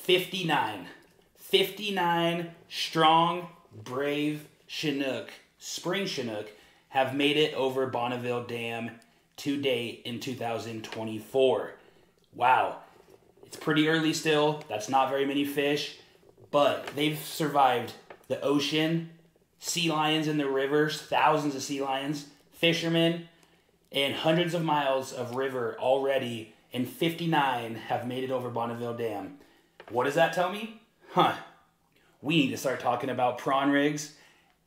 59 strong, brave Chinook, Spring Chinook, have made it over Bonneville Dam to date in 2024. Wow. It's pretty early still. That's not very many fish, but they've survived the ocean, sea lions in the rivers, thousands of sea lions, fishermen, and hundreds of miles of river already, and 59 have made it over Bonneville Dam. What does that tell me? We need to start talking about prawn rigs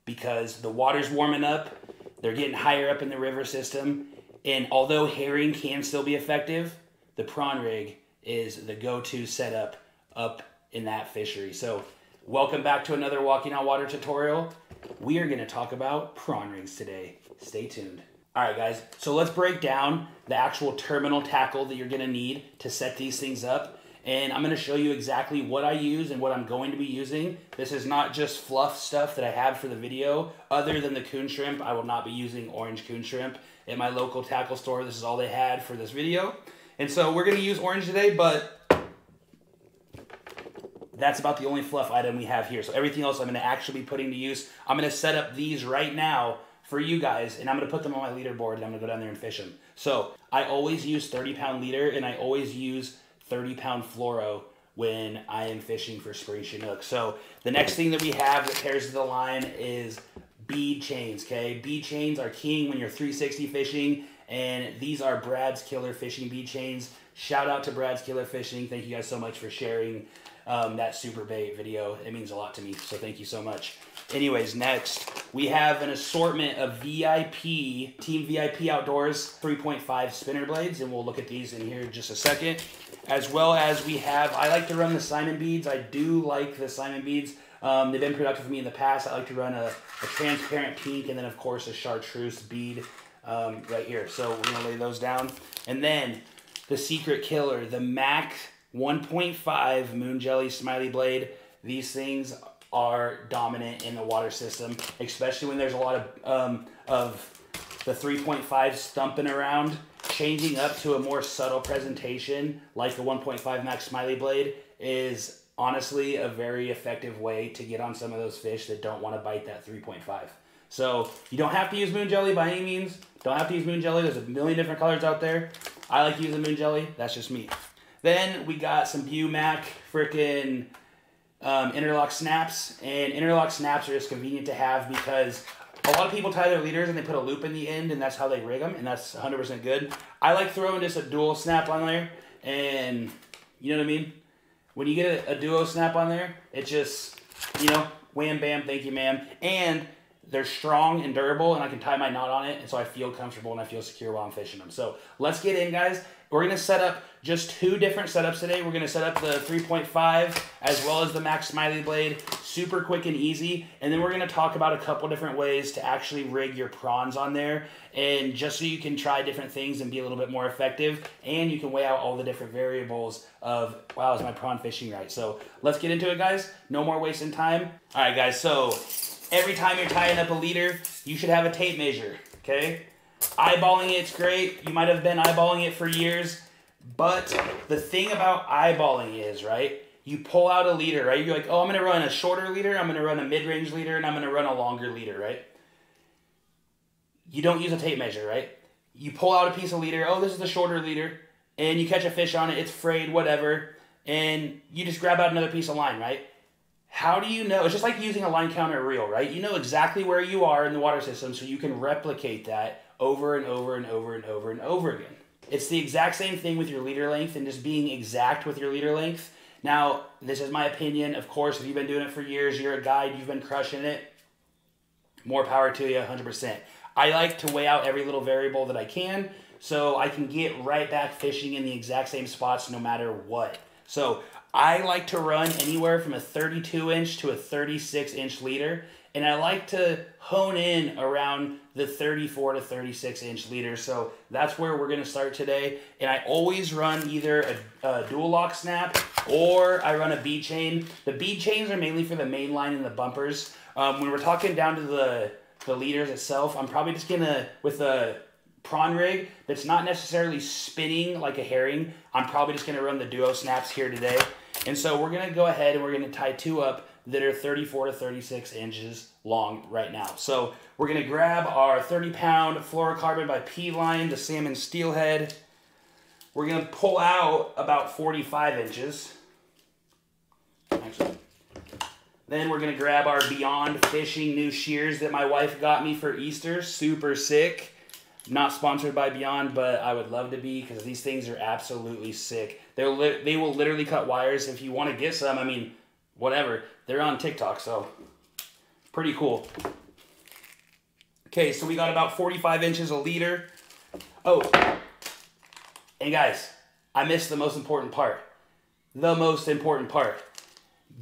because the water's warming up, they're getting higher up in the river system, and although herring can still be effective, the prawn rig is the go-to setup up in that fishery. So welcome back to another Walking on Water tutorial. We are going to talk about prawn rigs today. Stay tuned. All right, guys, so let's break down the actual terminal tackle that you're going to need to set these things up. And I'm going to show you exactly what I use and what I'm going to be using. This is not just fluff stuff that I have for the video. Other than the coon shrimp, I will not be using orange coon shrimp. At my local tackle store, this is all they had for this video. And so we're going to use orange today, but that's about the only fluff item we have here. So everything else I'm going to actually be putting to use. I'm going to set up these right now for you guys, and I'm going to put them on my leaderboard, and I'm going to go down there and fish them. So I always use 30-pound leader, and I always use 30-pound fluoro when I am fishing for Spring Chinook. So the next thing that we have that pairs to the line is bead chains, okay? Bead chains are king when you're 360 fishing, and these are Brad's Killer Fishing bead chains. Shout out to Brad's Killer Fishing. Thank you guys so much for sharing that super bait video. It means a lot to me, so thank you so much. Anyways, next, we have an assortment of VIP, Team VIP Outdoors 3.5 spinner blades, and we'll look at these in here in just a second. As well as we have, I like to run the Simon beads. I do like the Simon beads. They've been productive for me in the past. I like to run a transparent pink and then, of course, a chartreuse bead right here. So we're going to lay those down. And then the secret killer, the MAC 1.5 Moon Jelly Smiley Blade. These things are dominant in the water system, especially when there's a lot of the 3.5 stumping around. Changing up to a more subtle presentation like the 1.5 Max Smiley Blade is honestly a very effective way to get on some of those fish that don't want to bite that 3.5. So you don't have to use Moon Jelly by any means. Don't have to use Moon Jelly. There's a million different colors out there. I like using Moon Jelly. That's just me. Then we got some BuMac freaking interlock snaps. And interlock snaps are just convenient to have because a lot of people tie their leaders and they put a loop in the end, and that's how they rig them, and that's 100% good. I like throwing just a dual snap on there, and you know what I mean? When you get a duo snap on there, it just, you know, wham, bam, thank you, ma'am. And they're strong and durable, and I can tie my knot on it, and so I feel comfortable and I feel secure while I'm fishing them. So let's get in, guys. We're going to set up just two different setups today. We're going to set up the 3.5 as well as the Max Smiley Blade. Super quick and easy. And then we're going to talk about a couple different ways to actually rig your prawns on there. And just so you can try different things and be a little bit more effective. And you can weigh out all the different variables of, wow, is my prawn fishing right? So let's get into it, guys. No more wasting time. All right, guys. So every time you're tying up a leader, you should have a tape measure, okay? Eyeballing it's great. You might have been eyeballing it for years. But the thing about eyeballing is, right, you pull out a leader, right? You're like, oh, I'm going to run a shorter leader, I'm going to run a mid-range leader, and I'm going to run a longer leader, right? You don't use a tape measure, right? You pull out a piece of leader, oh, this is the shorter leader, and you catch a fish on it, it's frayed, whatever, and you just grab out another piece of line, right? How do you know? It's just like using a line counter reel, right? You know exactly where you are in the water system, so you can replicate that over and over and over and over and over again. It's the exact same thing with your leader length and just being exact with your leader length. Now, this is my opinion. Of course, if you've been doing it for years, you're a guide, you've been crushing it, more power to you, 100%. I like to weigh out every little variable that I can so I can get right back fishing in the exact same spots no matter what. So I like to run anywhere from a 32-inch to a 36-inch leader, and I like to hone in around the 34 to 36-inch leader. So that's where we're going to start today. And I always run either a dual lock snap or I run a bead chain. The bead chains are mainly for the main line and the bumpers. When we're talking down to the leaders itself, I'm probably just going to, with a prawn rig that's not necessarily spinning like a herring, I'm probably just going to run the duo snaps here today. And so we're gonna go ahead and we're gonna tie 2 up that are 34 to 36 inches long right now. So we're gonna grab our 30-pound fluorocarbon by P-line, the salmon steelhead. We're gonna pull out about 45 inches. Actually, then we're gonna grab our Beyond Fishing new shears that my wife got me for Easter. Super sick. Not sponsored by Beyond, but I would love to be because these things are absolutely sick. They will literally cut wires. If you want to get some, I mean, whatever. They're on TikTok, so pretty cool. Okay, so we got about 45 inches a leader. Oh, and guys, I missed the most important part. The most important part.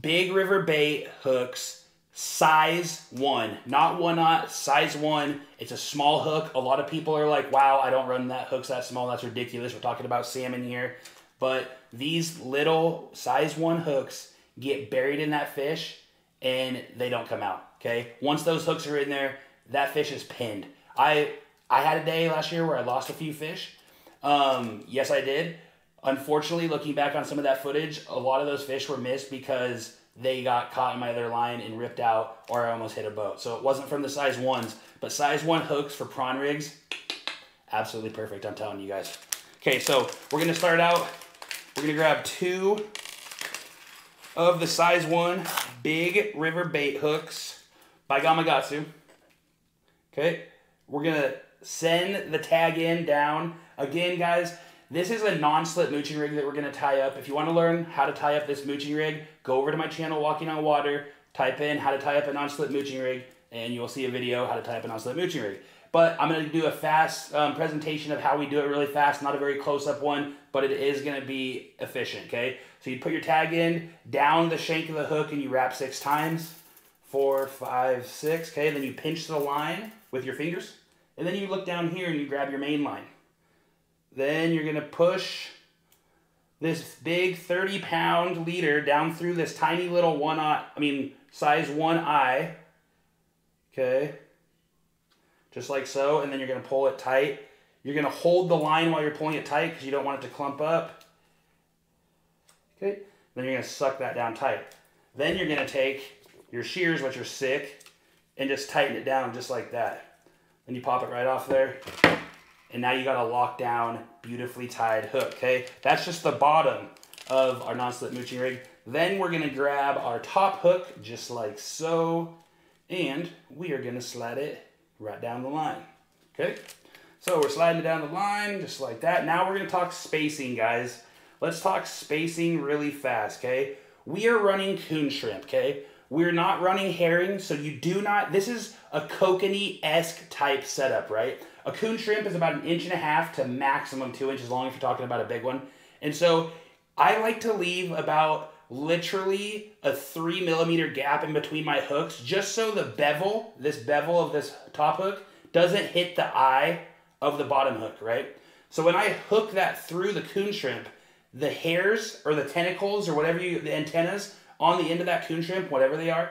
Big river bait hooks, size 1. Not 1/0, size 1. It's a small hook. A lot of people are like, wow, I don't run that. Hooks that small. That's ridiculous. We're talking about salmon here. But these little size 1 hooks get buried in that fish and they don't come out, okay? Once those hooks are in there, that fish is pinned. I had a day last year where I lost a few fish. Yes, I did. Unfortunately, looking back on some of that footage, a lot of those fish were missed because they got caught in my other line and ripped out, or I almost hit a boat. So it wasn't from the size 1s, but size 1 hooks for prawn rigs, absolutely perfect, I'm telling you guys. Okay, so we're gonna start out, we're gonna grab 2 of the size 1 big river bait hooks by Gamakatsu. Okay, we're gonna send the tag in down. Again, guys, this is a non-slip mooching rig that we're gonna tie up. If you wanna learn how to tie up this mooching rig, go over to my channel, Walking on Water, type in how to tie up a non-slip mooching rig, and you'll see a video how to tie up a non-slip mooching rig. But I'm gonna do a fast presentation of how we do it really fast, not a very close-up one, but it is gonna be efficient, okay? So you put your tag in, down the shank of the hook, and you wrap 6 times. 4, 5, 6, okay? Then you pinch the line with your fingers, and then you look down here and you grab your main line. Then you're gonna push this big 30-pound leader down through this tiny little size 1 eye, okay? Just like so, and then you're gonna pull it tight. You're gonna hold the line while you're pulling it tight because you don't want it to clump up. Okay, then you're gonna suck that down tight. Then you're gonna take your shears, which are sick, and just tighten it down just like that. Then you pop it right off there. And now you got a locked down, beautifully tied hook, okay? That's just the bottom of our non-slip mooching rig. Then we're gonna grab our top hook, just like so, and we are gonna slide it right down the line, okay? So we're sliding it down the line, just like that. Now we're gonna talk spacing, guys. Let's talk spacing really fast, okay? We are running coon shrimp, okay? We're not running herring, so you do not, this is a kokanee-esque type setup, right? A coon shrimp is about 1.5 inches to maximum 2 inches long if you're talking about a big one. And so I like to leave about literally a 3mm gap in between my hooks just so the bevel, this bevel of this top hook, doesn't hit the eye of the bottom hook, right? So when I hook that through the coon shrimp, the hairs or the tentacles or whatever the antennas on the end of that coon shrimp, whatever they are,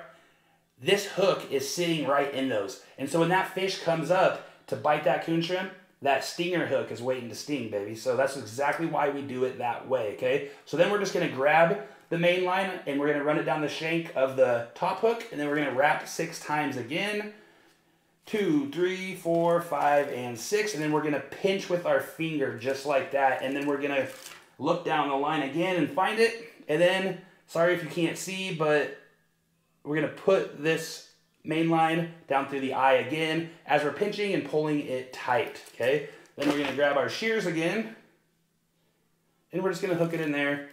this hook is sitting right in those. And so when that fish comes up to bite that coon shrimp, that stinger hook is waiting to sting, baby. So that's exactly why we do it that way, okay? So then we're just gonna grab the main line and we're gonna run it down the shank of the top hook, and then we're gonna wrap 6 times again. 2, 3, 4, 5, and 6, and then we're gonna pinch with our finger just like that, and then we're gonna look down the line again and find it, and then, sorry if you can't see, but we're gonna put this main line down through the eye again as we're pinching and pulling it tight, okay? Then we're gonna grab our shears again, and we're just gonna hook it in there,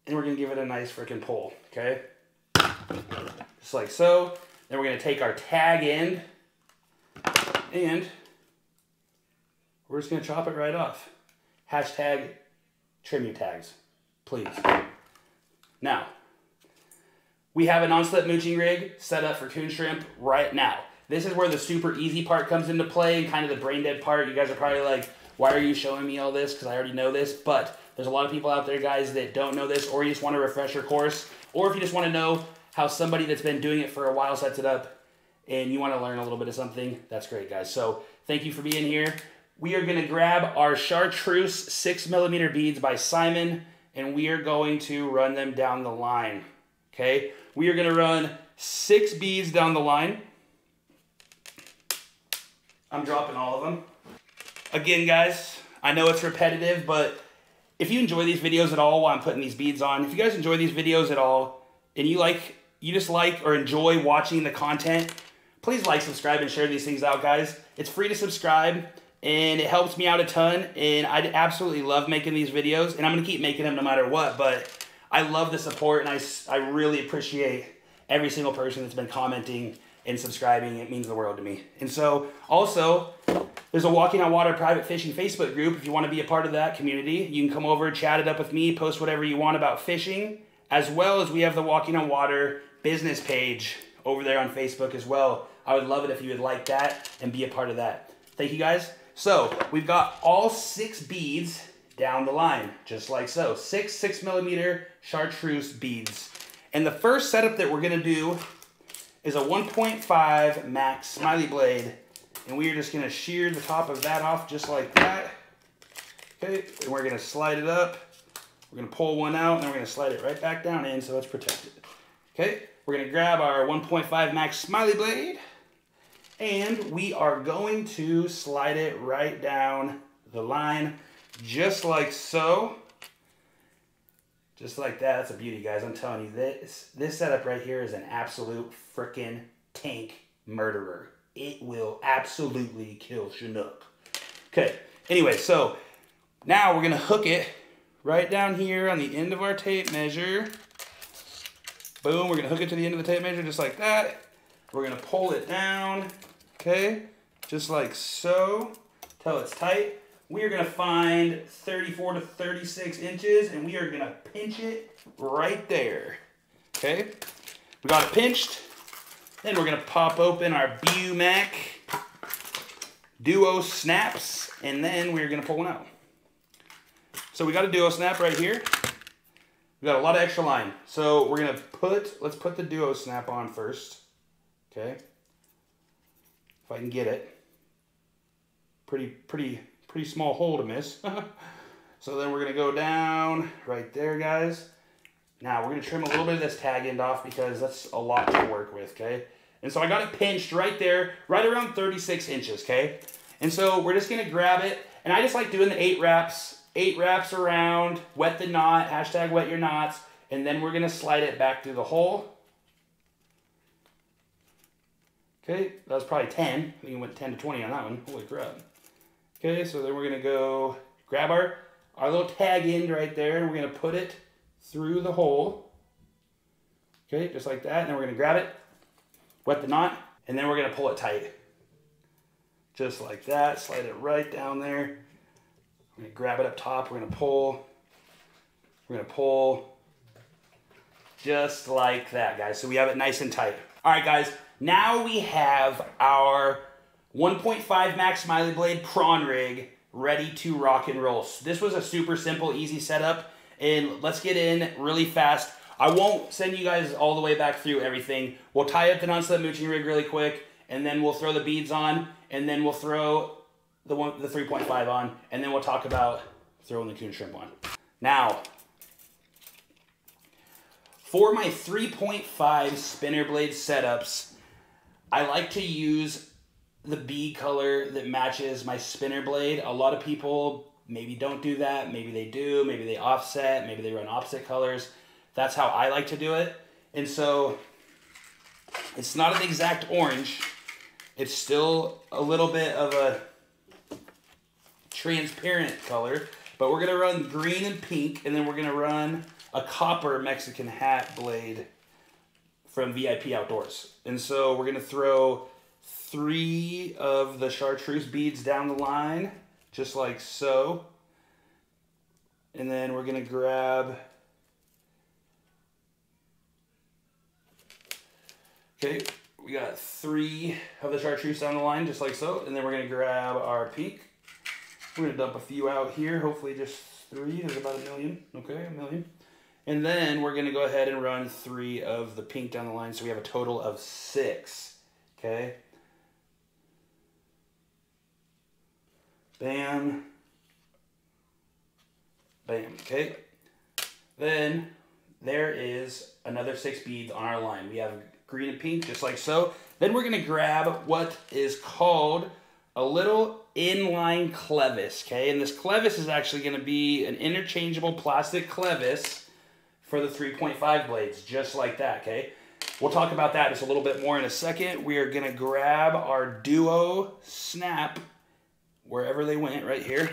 and we're gonna give it a nice freaking pull, okay? Just like so. Then we're gonna take our tag end, and we're just gonna chop it right off. Hashtag trim your tags, please. Now, we have a non-slip mooching rig set up for coon shrimp right now. This is where the super easy part comes into play and kind of the brain dead part. You guys are probably like, why are you showing me all this? Because I already know this, but there's a lot of people out there, guys, that don't know this, or you just want to refresh your course, or if you just want to know how somebody that's been doing it for a while sets it up, and you want to learn a little bit of something, that's great, guys. So thank you for being here. We are going to grab our chartreuse 6mm beads by Simon, and we are going to run them down the line. Okay, we are going to run 6 beads down the line. I'm dropping all of them. Again, guys, I know it's repetitive, but if you enjoy these videos at all while I'm putting these beads on, if you guys enjoy these videos at all, and you just like or enjoy watching the content, please like, subscribe, and share these things out, guys. It's free to subscribe, and it helps me out a ton, and I absolutely love making these videos, and I'm going to keep making them no matter what, but I love the support, and I really appreciate every single person that's been commenting and subscribing. It means the world to me. And so, also, there's a Walking on Water private fishing Facebook group. If you want to be a part of that community, you can come over, chat it up with me, post whatever you want about fishing, as well as we have the Walking on Water business page over there on Facebook as well. I would love it if you would like that and be a part of that. Thank you, guys. So, we've got all 6 beads down the line, just like so. 6 6mm chartreuse beads. And the first setup that we're going to do is a 1.5 max smiley blade. And we are just going to shear the top of that off just like that. Okay, and we're going to slide it up. We're going to pull one out, and then we're going to slide it right back down in so it's protected. Okay, we're going to grab our 1.5 max smiley blade, and we are going to slide it right down the line just like so. Just like that. That's a beauty, guys. I'm telling you, this setup right here is an absolute freaking tank murderer. It will absolutely kill Chinook. Okay, anyway, so now we're going to hook it right down here on the end of our tape measure. Boom, we're going to hook it to the end of the tape measure just like that. We're going to pull it down, okay, just like so, till it's tight. We are going to find 34 to 36 inches, and we are going to pinch it right there, okay? We got it pinched. Then we're going to pop open our BUMAC Duo snaps, and then we're going to pull one out. So we got a Duo snap right here. We got a lot of extra line. So we're going to let's put the Duo snap on first, okay? If I can get it. Pretty small hole to miss. So then we're going to go down right there, guys. Now we're going to trim a little bit of this tag end off because that's a lot to work with, okay? And so I got it pinched right there, right around 36 inches, okay? And so we're just going to grab it, and I just like doing the 8 wraps around, wet the knot, hashtag wet your knots, and then we're going to slide it back through the hole. Okay, that was probably 10. I think it went 10 to 20 on that one. Holy crap. Okay, so then we're going to go grab our little tag end right there, and we're going to put it through the hole. Okay, just like that. And then we're going to grab it, wet the knot, and then we're going to pull it tight. Just like that. Slide it right down there. We're going to grab it up top. We're going to pull. We're going to pull. Just like that, guys. So we have it nice and tight. All right, guys. Now we have our 1.5 max smiley blade prawn rig ready to rock and roll. So this was a super simple, easy setup. And let's get in really fast. I won't send you guys all the way back through everything. We'll tie up the non-slip mooching rig really quick, and then we'll throw the beads on, and then we'll throw the 3.5 on, and then we'll talk about throwing the coon shrimp on. Now, for my 3.5 spinner blade setups, I like to use the bead color that matches my spinner blade. A lot of people maybe don't do that. Maybe they do. Maybe they offset. Maybe they run opposite colors. That's how I like to do it. And so it's not an exact orange. It's still a little bit of a transparent color. But we're going to run green and pink. And then we're going to run a copper Mexican hat blade from VIP Outdoors. And so we're going to throw 3 of the chartreuse beads down the line, just like so. And then we're going to grab, okay, we got 3 of the chartreuse down the line, just like so. And then we're going to grab our pink. We're going to dump a few out here, hopefully just 3. There's about 1 million. Okay, 1 million. And then we're going to go ahead and run 3 of the pink down the line, so we have a total of 6. Okay. Bam. Bam. Okay. Then there is another 6 beads on our line. We have green and pink, just like so. Then we're gonna grab what is called a little inline clevis, okay? And this clevis is actually gonna be an interchangeable plastic clevis for the 3.5 blades, just like that, okay? We'll talk about that just a little bit more in a second. We are gonna grab our duo snap, wherever they went, right here.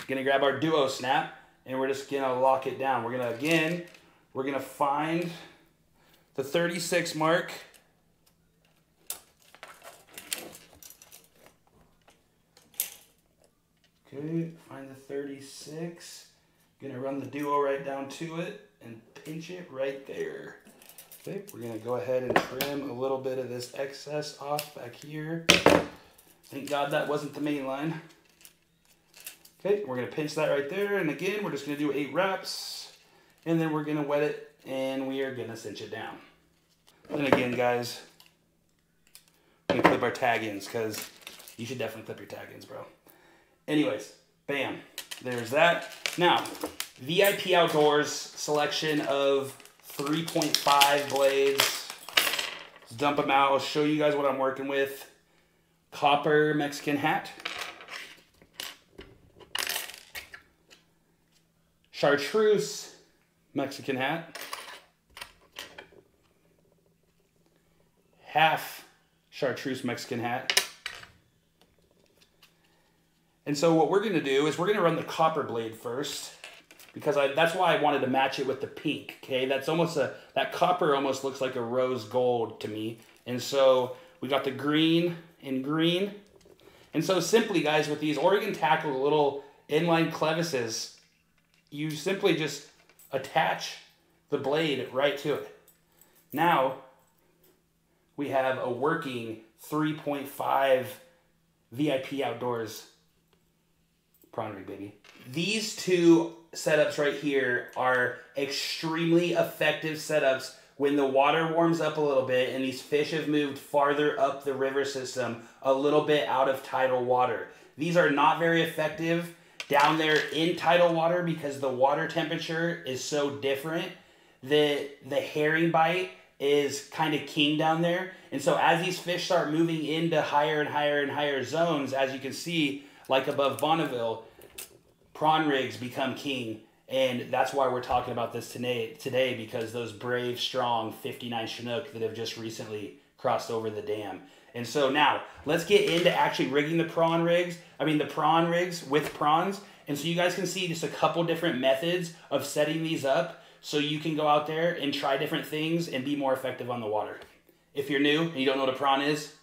Gonna grab our duo snap, and we're just gonna lock it down. We're gonna find the 36 mark. Okay, find the 36. Gonna run the duo right down to it and pinch it right there. Okay, we're gonna go ahead and trim a little bit of this excess off back here. Thank God that wasn't the main line. Okay, we're gonna pinch that right there, and again, we're just gonna do 8 wraps, and then we're gonna wet it, and we are gonna cinch it down. And again, guys, we're gonna clip our tag-ins, because you should definitely clip your tag-ins, bro. Anyways, bam, there's that. Now, VIP Outdoors selection of 3.5 blades. Let's dump them out. I'll show you guys what I'm working with. Copper Mexican hat. Chartreuse Mexican hat. Half chartreuse Mexican hat. And so what we're going to do is we're going to run the copper blade first, because that's why I wanted to match it with the pink, okay? That's almost that copper almost looks like a rose gold to me. And so we got the green and green. And so simply, guys, with these Oregon Tackle little inline clevises, you simply just attach the blade right to it. Now we have a working 3.5 VIP Outdoors prawn rig, baby. These two setups right here are extremely effective setups when the water warms up a little bit and these fish have moved farther up the river system, a little bit out of tidal water. These are not very effective down there in tidal water because the water temperature is so different that the herring bite is kind of king down there. And so as these fish start moving into higher and higher and higher zones, as you can see, like above Bonneville, prawn rigs become king. And that's why we're talking about this today, because those brave, strong 59 Chinook that have just recently crossed over the dam. And so now, let's get into actually rigging the prawn rigs with prawns. And so you guys can see just a couple different methods of setting these up so you can go out there and try different things and be more effective on the water. If you're new and you don't know what a prawn is,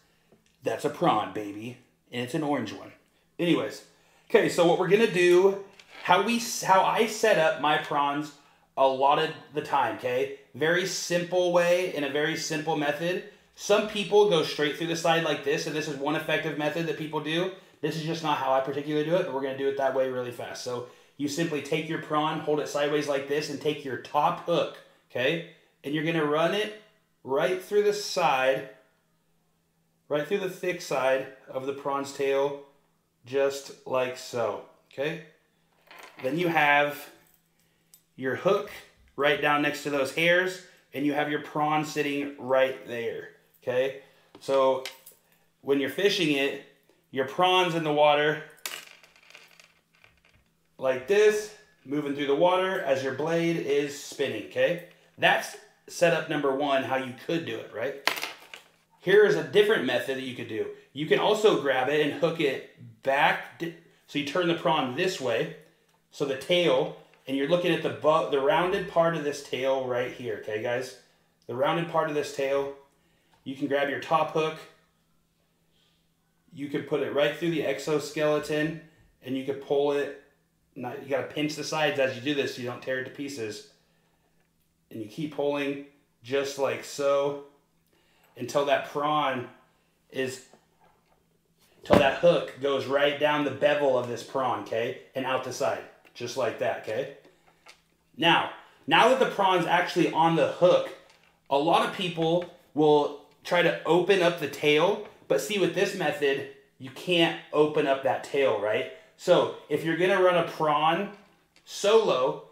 that's a prawn, baby. And it's an orange one. Anyways, okay, so what we're gonna do, how I set up my prawns a lot of the time, okay? Very simple way and a very simple method. Some people go straight through the side like this, and this is one effective method that people do. This is just not how I particularly do it, but we're gonna do it that way really fast. So you simply take your prawn, hold it sideways like this, and take your top hook, okay? And you're gonna run it right through the side, right through the thick side of the prawn's tail, just like so, okay? Then you have your hook right down next to those hairs, and you have your prawn sitting right there, okay? So when you're fishing it, your prawn's in the water like this, moving through the water as your blade is spinning, okay? That's setup number one, how you could do it, right? Here is a different method that you could do. You can also grab it and hook it back, so you turn the prawn this way, so the tail, and you're looking at the rounded part of this tail right here, okay, guys? The rounded part of this tail, you can grab your top hook, you can put it right through the exoskeleton, and you can pull it. You gotta pinch the sides as you do this so you don't tear it to pieces. And you keep pulling just like so until that hook goes right down the bevel of this prawn, okay? And out the side, just like that, okay? Now that the prawn's actually on the hook, a lot of people will try to open up the tail, but see, with this method, you can't open up that tail, right? So if you're gonna run a prawn solo,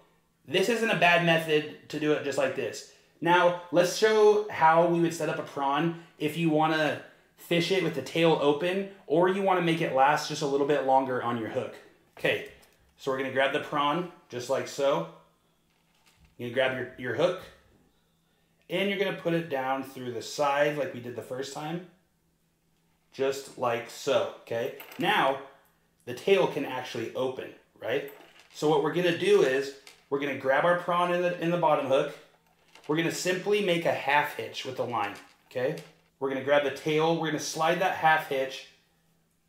This isn't a bad method to do it just like this. Now, let's show how we would set up a prawn if you want to fish it with the tail open, or you want to make it last just a little bit longer on your hook. Okay, so we're going to grab the prawn just like so. You're going to grab your hook, and you're going to put it down through the side like we did the first time. Just like so, okay? Now, the tail can actually open, right? So what we're going to do is, we're going to grab our prawn in the bottom hook. We're going to simply make a half hitch with the line, okay? We're going to grab the tail. We're going to slide that half hitch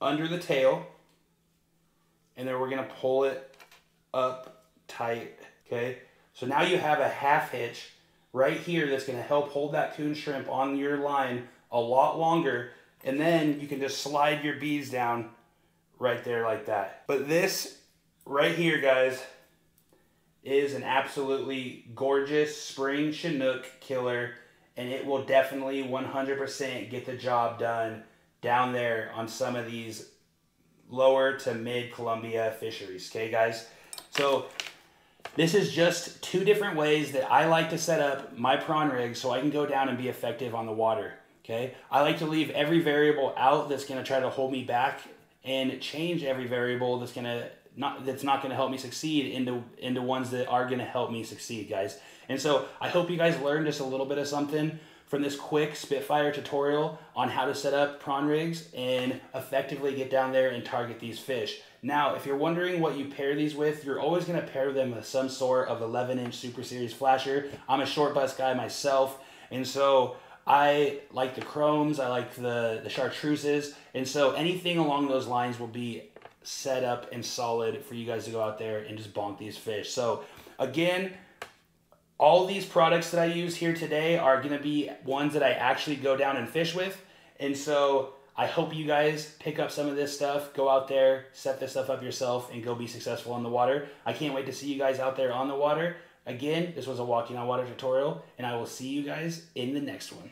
under the tail. And then we're going to pull it up tight, okay? So now you have a half hitch right here that's going to help hold that coon shrimp on your line a lot longer. And then you can just slide your beads down right there like that. But this right here, guys, is an absolutely gorgeous Spring Chinook killer, and it will definitely 100% get the job done down there on some of these lower to mid Columbia fisheries, okay guys? So this is just 2 different ways that I like to set up my prawn rig so I can go down and be effective on the water, okay? I like to leave every variable out that's gonna try to hold me back, and change every variable that's not going to help me succeed into ones that are going to help me succeed, guys. And so I hope you guys learned just a little bit of something from this quick Spitfire tutorial on how to set up prawn rigs and effectively get down there and target these fish. Now, if you're wondering what you pair these with, you're always going to pair them with some sort of 11-inch Super Series flasher. I'm a short bust guy myself, and so I like the chromes, I like the chartreuses, and so anything along those lines will be set up and solid for you guys to go out there and just bonk these fish. So again, all these products that I use here today are going to be ones that I actually go down and fish with. And so I hope you guys pick up some of this stuff, go out there, set this stuff up yourself, and go be successful on the water. I can't wait to see you guys out there on the water. Again, this was a walking on water tutorial, and I will see you guys in the next one.